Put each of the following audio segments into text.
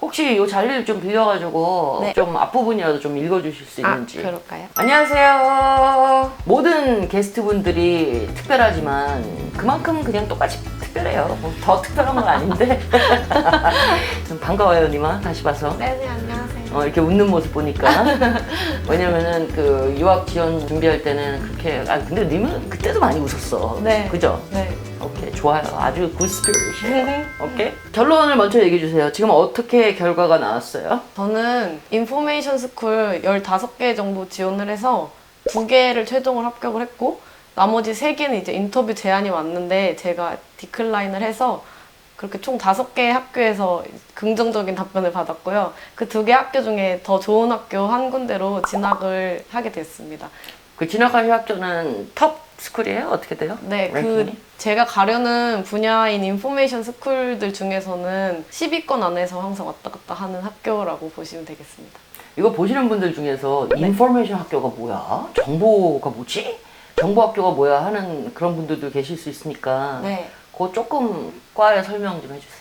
혹시 이 자리를 좀 빌려가지고 네. 좀 앞부분이라도 좀 읽어주실 수 있는지. 그럴까요? 안녕하세요. 모든 게스트분들이 특별하지만 그만큼 그냥 똑같이 특별해요. 뭐 더 특별한 건 아닌데. 좀 반가워요, 니마. 다시 봐서. 네, 안녕하세요. 이렇게 웃는 모습 보니까. 왜냐면은 그 유학 지원 준비할 때는 그렇게, 근데 님은 그때도 많이 웃었어. 네. 그죠? 네. 오케이, 좋아요. 아주 굿 스피릿이에요. 오케이. 결론을 먼저 얘기해 주세요. 지금 어떻게 결과가 나왔어요? 저는 인포메이션 스쿨 15개 정도 지원을 해서 2개를 최종을 합격을 했고, 나머지 3개는 이제 인터뷰 제안이 왔는데 제가 디클라인을 해서 그렇게 총 5개의 학교에서 긍정적인 답변을 받았고요. 그 2개 학교 중에 더 좋은 학교 한 군데로 진학을 하게 됐습니다. 그 진학하신 학교는 톱 스쿨이에요? 어떻게 돼요? 네, 랭킹이? 제가 가려는 분야인 인포메이션 스쿨들 중에서는 10위권 안에서 항상 왔다 갔다 하는 학교라고 보시면 되겠습니다. 이거 보시는 분들 중에서 네. 인포메이션 학교가 뭐야? 정보가 뭐지? 정보 학교가 뭐야? 하는 그런 분들도 계실 수 있으니까 네. 그거 조금 과에 설명 좀 해주세요.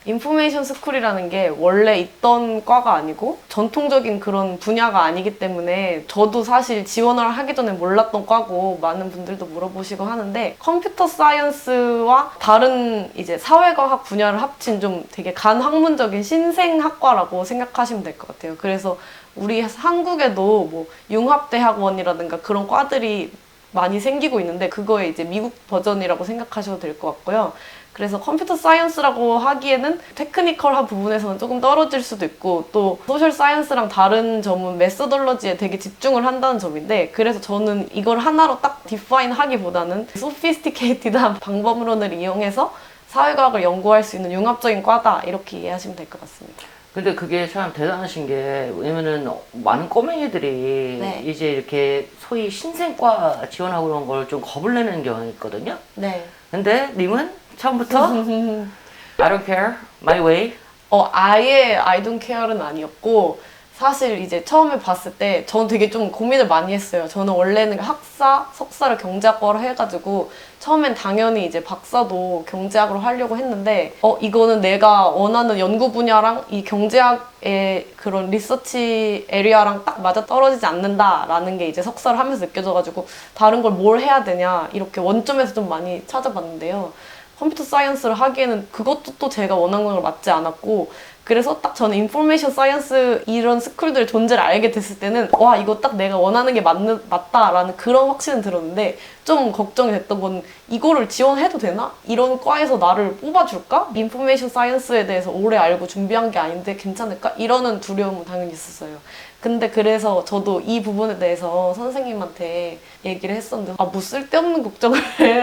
인포메이션 스쿨이라는 게 원래 있던 과가 아니고 전통적인 그런 분야가 아니기 때문에 저도 사실 지원을 하기 전에 몰랐던 과고 많은 분들도 물어보시고 하는데 컴퓨터 사이언스와 다른 이제 사회과학 분야를 합친 좀 되게 간학문적인 신생학과라고 생각하시면 될 것 같아요. 그래서 우리 한국에도 뭐 융합대학원이라든가 그런 과들이 많이 생기고 있는데 그거의 이제 미국 버전이라고 생각하셔도 될 것 같고요. 그래서 컴퓨터 사이언스라고 하기에는 테크니컬한 부분에서는 조금 떨어질 수도 있고 또 소셜 사이언스랑 다른 점은 메소돌러지에 되게 집중을 한다는 점인데 그래서 저는 이걸 하나로 딱 디파인 하기보다는 소피스티케이티드한 방법론을 이용해서 사회과학을 연구할 수 있는 융합적인 과다 이렇게 이해하시면 될 것 같습니다. 근데 그게 참 대단하신 게 왜냐면은 많은 꼬맹이들이 네. 이제 이렇게 소위 신생과 지원하고 그런 걸 좀 겁을 내는 경향이 있거든요. 네. 근데 님은 처음부터 I don't care, my way. 아예 I don't care는 아니었고 사실 이제 처음에 봤을 때 저는 되게 좀 고민을 많이 했어요. 저는 원래는 학사, 석사를 경제학과로 해가지고 처음엔 당연히 이제 박사도 경제학으로 하려고 했는데 이거는 내가 원하는 연구 분야랑 이 경제학의 그런 리서치 에리아랑 딱 맞아 떨어지지 않는다라는 게 이제 석사를 하면서 느껴져가지고 다른 걸 뭘 해야 되냐 이렇게 원점에서 좀 많이 찾아봤는데요. 컴퓨터 사이언스를 하기에는 그것도 또 제가 원하는 걸 맞지 않았고 그래서 딱 저는 인포메이션 사이언스 이런 스쿨들 존재를 알게 됐을 때는 와 이거 딱 내가 원하는 게 맞다라는 그런 확신은 들었는데 좀 걱정이 됐던 건 이거를 지원해도 되나? 이런 과에서 나를 뽑아줄까? 인포메이션 사이언스에 대해서 오래 알고 준비한 게 아닌데 괜찮을까? 이러는 두려움은 당연히 있었어요. 근데 그래서 저도 이 부분에 대해서 선생님한테 얘기를 했었는데 뭐 쓸데없는 걱정을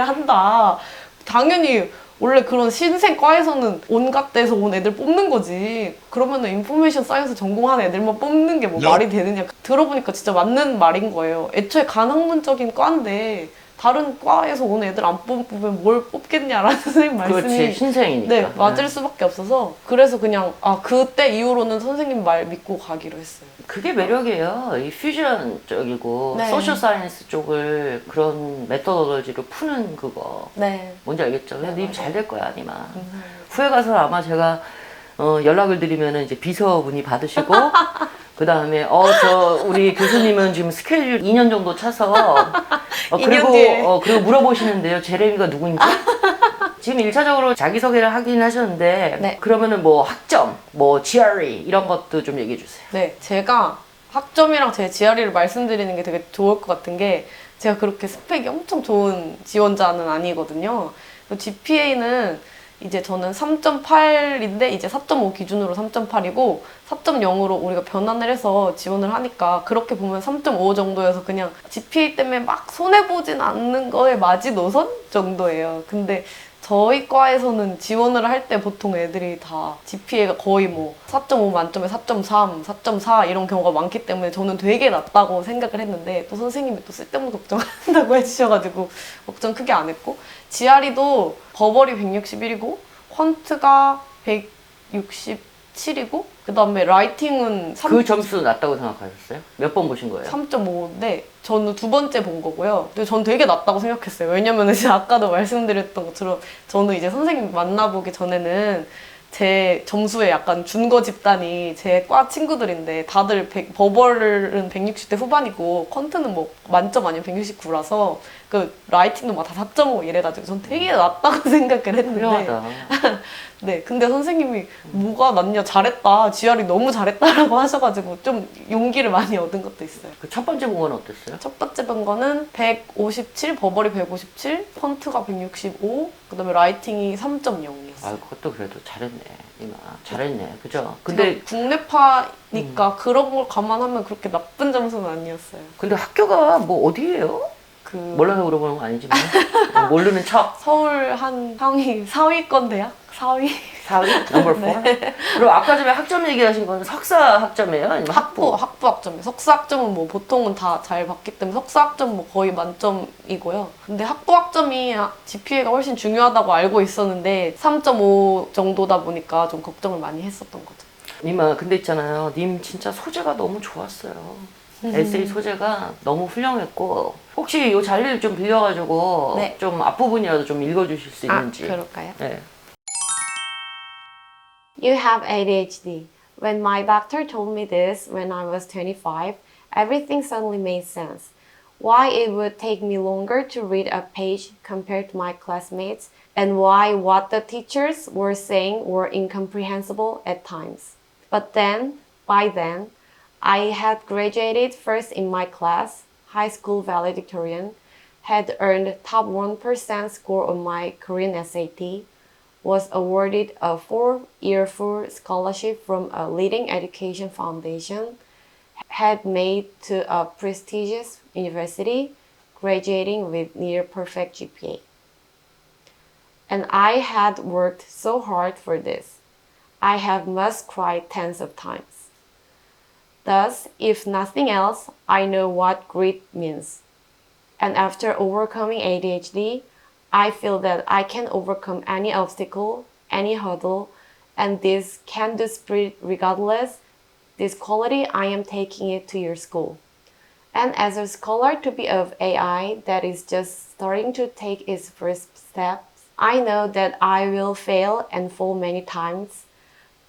한다. 당연히 원래 그런 신생과에서는 온갖 데서 온 애들 뽑는 거지. 그러면은 인포메이션 사이언스 전공한 애들만 뽑는 게 뭐 말이 되느냐. 들어보니까 진짜 맞는 말인 거예요. 애초에 간학문적인 과인데 다른 과에서 온 애들 안 뽑으면 뭘 뽑겠냐라는 선생님 말씀이 그렇지, 신생이니까. 네, 맞을 수밖에 없어서 그래서 그냥 그때 이후로는 선생님 말 믿고 가기로 했어요. 그게 매력이에요. 이 퓨전 쪽이고 네. 소셜 사이언스 쪽을 그런 메토도로지로 푸는 그거. 네. 뭔지 알겠죠? 근데 네, 님 잘 될 거야, 아니마. 음. 후에 가서 아마 제가 연락을 드리면은 이제 비서분이 받으시고 그 다음에 우리 교수님은 지금 스케줄 2년 정도 차서 그리고 뒤에. 그리고 물어보시는데요. 제레미가 누구인지? 지금 1차적으로 자기소개를 하긴 하셨는데 네. 그러면은 뭐 학점, 뭐 GRE 이런 것도 좀 얘기해 주세요. 네, 제가 학점이랑 제 GRE를 말씀드리는 게 되게 좋을 것 같은 게 제가 그렇게 스펙이 엄청 좋은 지원자는 아니거든요. GPA는 이제 저는 3.8인데 이제 4.5 기준으로 3.8이고 4.0으로 우리가 변환을 해서 지원을 하니까 그렇게 보면 3.5 정도여서 그냥 GPA 때문에 막 손해보진 않는 거에 마지노선 정도예요. 근데 저희 과에서는 지원을 할 때 보통 애들이 다 GPA가 거의 뭐 4.5 만점에 4.3, 4.4 이런 경우가 많기 때문에 저는 되게 낮다고 생각을 했는데 또 선생님이 또 쓸데없는 걱정한다고 해주셔가지고 걱정 크게 안 했고 GRE도 버벌이 161이고 퀀트가 167이고 그 다음에 라이팅은 그 점수 낮다고 생각하셨어요? 몇 번 보신 거예요? 3.5인데 저는 2번째 본 거고요. 근데 전 되게 낮다고 생각했어요. 왜냐면 이제 아까도 말씀드렸던 것처럼 저는 이제 선생님 만나보기 전에는 제 점수에 약간 준거 집단이 제 과 친구들인데 다들 버벌은 160대 후반이고 컨트는 뭐 만점 아니면 169라서 그 라이팅도 막 다 4.5 이래가지고 전 되게 낮다고 생각을 했는데 훌륭하다. 네, 근데 선생님이 뭐가 낫냐 잘했다 GRE 너무 잘했다라고 하셔가지고 좀 용기를 많이 얻은 것도 있어요. 그 첫 번째 본 건 어땠어요? 첫 번째 본 거는 157, 버벌이 157, 펀트가 165, 그다음에 라이팅이 3.0이었어요. 아, 그것도 그래도 잘했네, 이마. 잘했네, 그죠? 근데 국내파니까 그런 걸 감안하면 그렇게 나쁜 점수는 아니었어요. 근데 학교가 뭐 어디예요? 그 몰라서 물어보는 건 아니지만 모르는 척. 서울 한 상위 4위권 대학? 4위? 4위? 넘버 4? 그리고 아까 전에 학점 얘기하신 건 석사 학점이에요? 아니면 학부? 학부 학점이에요. 석사 학점은 뭐 보통은 다 잘 받기 때문에 석사 학점 뭐 거의 만점이고요. 근데 학부 학점이 GPA가 훨씬 중요하다고 알고 있었는데 3.5 정도다 보니까 좀 걱정을 많이 했었던 거죠. 님아, 근데 있잖아요. 님 진짜 소재가 너무 좋았어요. 에세이 소재가 너무 훌륭했고, 혹시 이 자리를 좀 빌려가지고 네. 좀 앞부분이라도 좀 읽어주실 수 있는지. 그럴까요? 네. You have ADHD. When my doctor told me this when I was 25, everything suddenly made sense. Why it would take me longer to read a page compared to my classmates, and why what the teachers were saying were incomprehensible at times. But then, by then, I had graduated first in my class, high school valedictorian, had earned top 1% score on my Korean SAT, was awarded a 4-year full scholarship from a leading education foundation, had made to a prestigious university, graduating with near perfect GPA. And I had worked so hard for this. I have must cry tens of times. Thus, if nothing else, I know what grit means. And after overcoming ADHD, I feel that I can overcome any obstacle, any hurdle, and this can-do spirit regardless. This quality I am taking it to your school. And as a scholar to be of AI that is just starting to take its first steps, I know that I will fail and fall many times,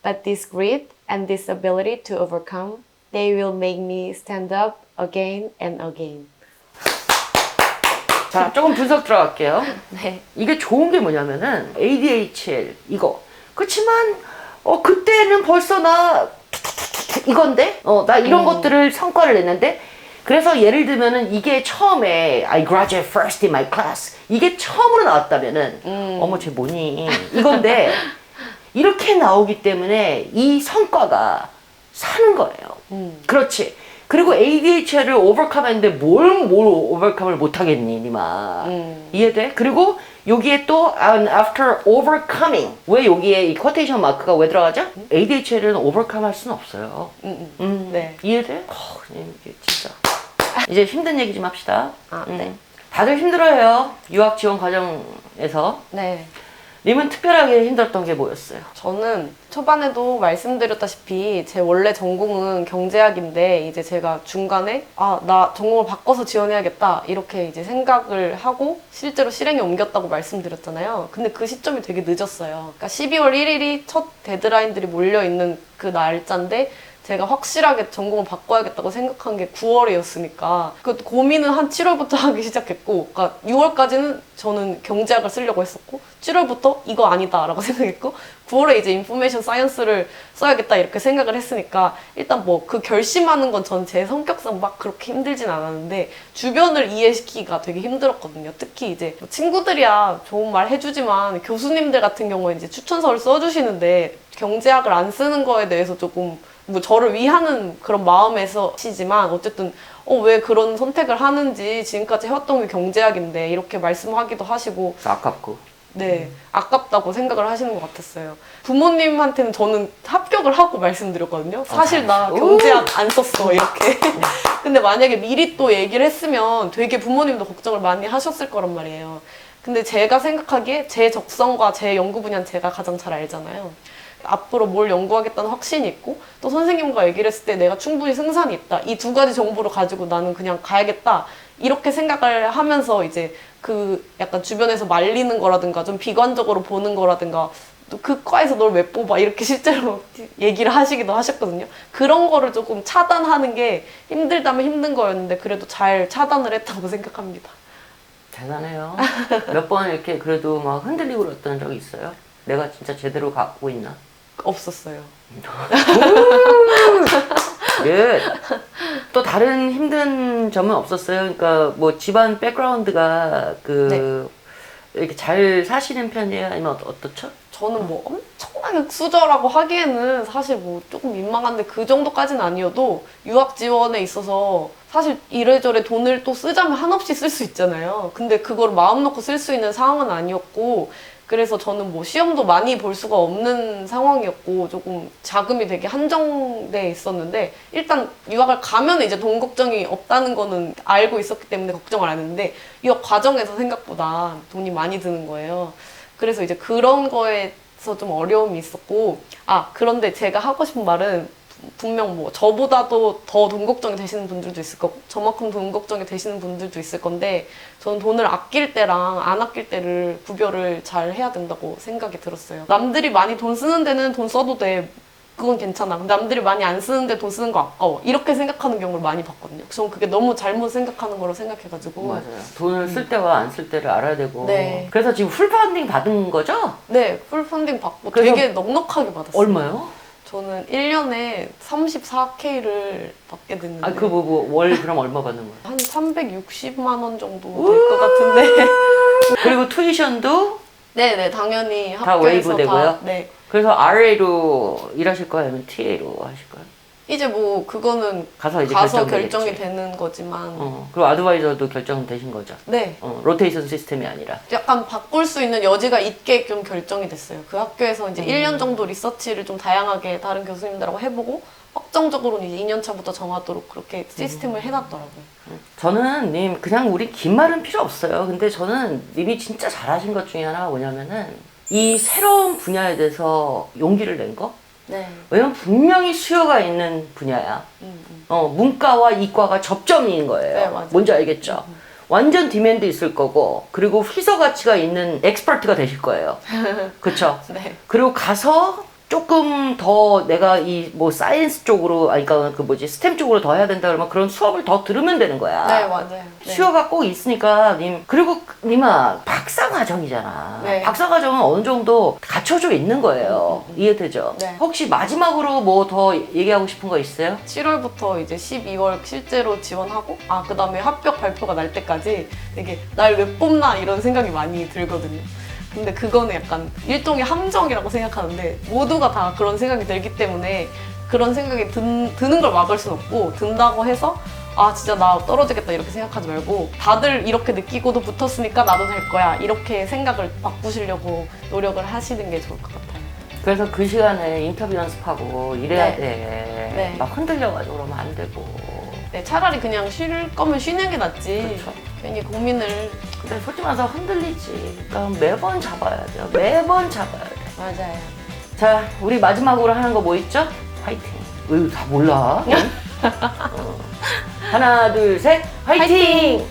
but this grit and this ability to overcome, they will make me stand up again and again. 자, 조금 분석 들어갈게요. 네. 이게 좋은 게 뭐냐면은 ADHL 이거. 그렇지만 그때는 벌써 나 이건데 나 이런 것들을 성과를 냈는데, 그래서 예를 들면은 이게 처음에 I graduate first in my class 이게 처음으로 나왔다면은 어머 쟤 뭐니 이건데 이렇게 나오기 때문에 이 성과가 사는 거예요. 그렇지. 그리고 ADHL을 오버컴했는데 뭘 오버컴을 못하겠니, 니마. 이해돼? 그리고 여기에 또 and after overcoming, 왜 여기에 이 쿼테이션 마크가 왜 들어가죠? ADHL은 오버컴 할 수는 없어요. 네. 이해돼? 이게 진짜. 이제 힘든 얘기 좀 합시다. 네. 다들 힘들어해요. 유학 지원 과정에서. 네. 님은 특별하게 힘들었던 게 뭐였어요? 저는 초반에도 말씀드렸다시피 제 원래 전공은 경제학인데 이제 제가 중간에 나 전공을 바꿔서 지원해야겠다 이렇게 이제 생각을 하고 실제로 실행에 옮겼다고 말씀드렸잖아요. 근데 그 시점이 되게 늦었어요. 그러니까 12월 1일이 첫 데드라인들이 몰려있는 그 날짜인데 제가 확실하게 전공을 바꿔야겠다고 생각한 게 9월이었으니까 그 고민은 한 7월부터 하기 시작했고, 그러니까 6월까지는 저는 경제학을 쓰려고 했었고 7월부터 이거 아니다 라고 생각했고 9월에 이제 인포메이션 사이언스를 써야겠다 이렇게 생각을 했으니까 일단 뭐 그 결심하는 건 전 제 성격상 막 그렇게 힘들진 않았는데 주변을 이해시키기가 되게 힘들었거든요. 특히 이제 뭐 친구들이야 좋은 말 해주지만 교수님들 같은 경우에 이제 추천서를 써주시는데 경제학을 안 쓰는 거에 대해서 조금 뭐 저를 위하는 그런 마음에서시지만 어쨌든 왜 그런 선택을 하는지 지금까지 해왔던 게 경제학인데 이렇게 말씀하기도 하시고 아깝고. 네, 아깝다고 생각을 하시는 것 같았어요. 부모님한테는 저는 합격을 하고 말씀드렸거든요. 사실 나 경제학 안 썼어 이렇게. 근데 만약에 미리 또 얘기를 했으면 되게 부모님도 걱정을 많이 하셨을 거란 말이에요. 근데 제가 생각하기에 제 적성과 제 연구 분야는 제가 가장 잘 알잖아요. 앞으로 뭘 연구하겠다는 확신이 있고 또 선생님과 얘기를 했을 때 내가 충분히 승산이 있다. 이 두 가지 정보를 가지고 나는 그냥 가야겠다. 이렇게 생각을 하면서 이제 그 약간 주변에서 말리는 거라든가 좀 비관적으로 보는 거라든가 또 그 과에서 널 왜 뽑아 이렇게 실제로 얘기를 하시기도 하셨거든요. 그런 거를 조금 차단하는 게 힘들다면 힘든 거였는데 그래도 잘 차단을 했다고 생각합니다. 대단해요. 몇 번 이렇게 그래도 막 흔들리고 그랬던 적이 있어요? 내가 진짜 제대로 갖고 있나? 없었어요. 예. 또 다른 힘든 점은 없었어요? 그러니까 뭐 집안 백그라운드가 그 이렇게 잘 사시는 편이에요? 아니면 어떻죠? 저는 뭐 엄청나게 흑수저라고 하기에는 사실 뭐 조금 민망한데 그 정도까지는 아니어도 유학 지원에 있어서 사실 이래저래 돈을 또 쓰자면 한없이 쓸 수 있잖아요. 근데 그걸 마음 놓고 쓸 수 있는 상황은 아니었고 그래서 저는 뭐 시험도 많이 볼 수가 없는 상황이었고 조금 자금이 되게 한정돼 있었는데 일단 유학을 가면 이제 돈 걱정이 없다는 거는 알고 있었기 때문에 걱정을 안 했는데 유학 과정에서 생각보다 돈이 많이 드는 거예요. 그래서 이제 그런 거에서 좀 어려움이 있었고 그런데 제가 하고 싶은 말은 분명 뭐 저보다도 더 돈 걱정이 되시는 분들도 있을 거고 저만큼 돈 걱정이 되시는 분들도 있을 건데 저는 돈을 아낄 때랑 안 아낄 때를 구별을 잘 해야 된다고 생각이 들었어요. 남들이 많이 돈 쓰는 데는 돈 써도 돼. 그건 괜찮아. 남들이 많이 안 쓰는데 돈 쓰는 거 아까워. 이렇게 생각하는 경우를 많이 봤거든요. 저는 그게 너무 잘못 생각하는 거라고 생각해가지고. 맞아요. 돈을 쓸 때와 안 쓸 때를 알아야 되고. 네. 그래서 지금 풀펀딩 받은 거죠? 네, 풀펀딩 받고 그래서 되게 넉넉하게 받았어요. 얼마요? 저는 1년에 34K를 받게 됐는데 월 그럼 얼마 받는 거예요? 한 360만 원 정도 될 것 같은데 그리고 투이션도 네네 당연히 다 학교에서 웨이브 되고요? 네. 그래서 RA로 일하실 거예요? 아니면 TA로 하실 거예요? 이제 뭐 그거는 가서 이제 가서 결정되겠지. 결정이 되는 거지만 그리고 아드바이저도 결정되신 거죠? 네 로테이션 시스템이 아니라. 약간 바꿀 수 있는 여지가 있게 좀 결정이 됐어요. 그 학교에서 이제 1년 정도 리서치를 좀 다양하게 다른 교수님들하고 해보고 확정적으로는 이제 2년 차부터 정하도록 그렇게 시스템을 해놨더라고요. 저는 님 그냥 우리 긴 말은 필요 없어요. 근데 저는 님이 진짜 잘하신 것 중에 하나가 뭐냐면은 이 새로운 분야에 대해서 용기를 낸 거? 네. 왜냐면 분명히 수요가 있는 분야야. 문과와 이과가 접점인 거예요. 네, 맞아요. 뭔지 알겠죠? 완전 디맨드 있을 거고, 그리고 희소 가치가 있는 엑스퍼트가 되실 거예요. 그쵸? 네. 그리고 가서 조금 더 내가 이 뭐 사이언스 쪽으로, 그러니까 그 뭐지, 스템 쪽으로 더 해야 된다 그러면 그런 수업을 더 들으면 되는 거야. 네, 맞아요. 네. 수요가 꼭 있으니까 님. 그리고 님아 박사 과정이잖아. 네. 박사 과정은 어느 정도 갖춰져 있는 거예요. 이해되죠? 네. 혹시 마지막으로 뭐 더 얘기하고 싶은 거 있어요? 7월부터 이제 12월 실제로 지원하고 그 다음에 합격 발표가 날 때까지 되게 날 왜 뽑나 이런 생각이 많이 들거든요. 근데 그거는 약간 일종의 함정이라고 생각하는데 모두가 다 그런 생각이 들기 때문에 그런 생각이 드는 걸 막을 순 없고 든다고 해서 진짜 나 떨어지겠다 이렇게 생각하지 말고 다들 이렇게 느끼고도 붙었으니까 나도 될 거야 이렇게 생각을 바꾸시려고 노력을 하시는 게 좋을 것 같아요. 그래서 그 시간에 인터뷰 연습하고 이래야 네. 돼. 네. 막 흔들려가지고 그러면 안 되고. 네, 차라리 그냥 쉴 거면 쉬는 게 낫지. 그렇죠. 괜히 고민을. 근데 솔직히 말해서 흔들리지. 그러니까 매번 잡아야 돼요. 매번 잡아야 돼. 맞아요. 자, 우리 마지막으로 하는 거 뭐 있죠? 화이팅. 다 몰라. 하나, 둘, 셋. 화이팅! 화이팅!